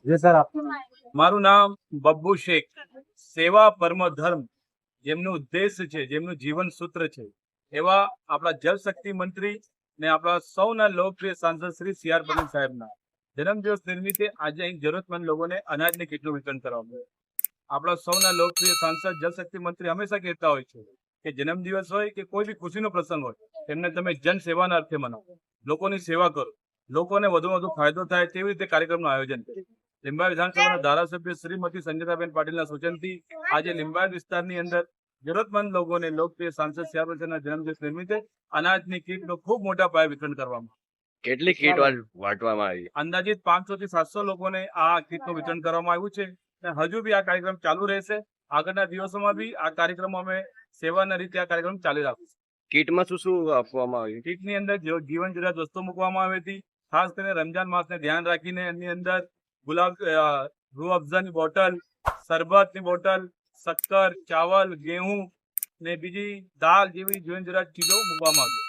જી sir, આપનું નામ? મારું નામ બબ્બુ શેખ. સેવા પરમો ધર્મ જેમનું ઉદ્દેશ છે, જેમનું જીવન સૂત્ર છે, એવા આપણા જલશક્તિ મંત્રી ને આપણા સૌના લોકપ્રિય સાંસદ શ્રી સી આર પાટીલ સાહેબના જન્મદિવસ નિમિત્તે આજે અહીં જરૂરતમંદ લોકોને અનાજની કીટનું વિતરણ કરવામાં આવ્યું. આપણા સૌના લોકપ્રિય સાંસદ જલશક્તિ મંત્રી હંમેશા કહેતા હોય છે કે જન્મદિવસ હોય કે કોઈ બી ખુશીનો પ્રસંગ હોય, તેમને તમે જન સેવાના અર્થે મનાવો, લોકોની સેવા કરો, લોકોને વધુમાં વધુ ફાયદો થાય તેવી રીતે કાર્યક્રમનું આયોજન કરે. લીંબાયત વિધાનસભાના ધારાસભ્ય શ્રીમતી સંગીતાબેન પાટીલના સૂચનથી આજે લીંબાયત વિસ્તારની અંદર જરૂરતમંદ લોકોને લોકપ્રિય સાંસદ સી આર પાટીલના જન્મદિવસ નિમિત્તે અનાજની કીટનું ખૂબ મોટા પાયે વિતરણ કરવામાં આવ્યું. કેટલી કીટ વાંટવામાં આવી? અંદાજિત 500 થી 700 લોકોને આ કીટનું વિતરણ કરવામાં આવ્યું છે અને હજુ બી આ કાર્યક્રમ ચાલુ રહેશે. આગળના દિવસોમાં બી આ કાર્યક્રમો અમે સેવાના રીતે આ કાર્યક્રમ ચાલુ રાખીશું. કીટમાં શું શું આપવામાં આવ્યું? કીટની અંદર જીવન જરૂરિયાત વસ્તુ મૂકવામાં આવી હતી. ખાસ કરીને રમજાન માસને ધ્યાન રાખીને એની અંદર રૂહ અફઝાની બોટલ, શરબતની બોટલ, શક્કર, ચાવલ, ઘેઉં ને બીજી દાળ જેવી જીવન જરૂરિયાત ચીજો મૂકવામાં આવી.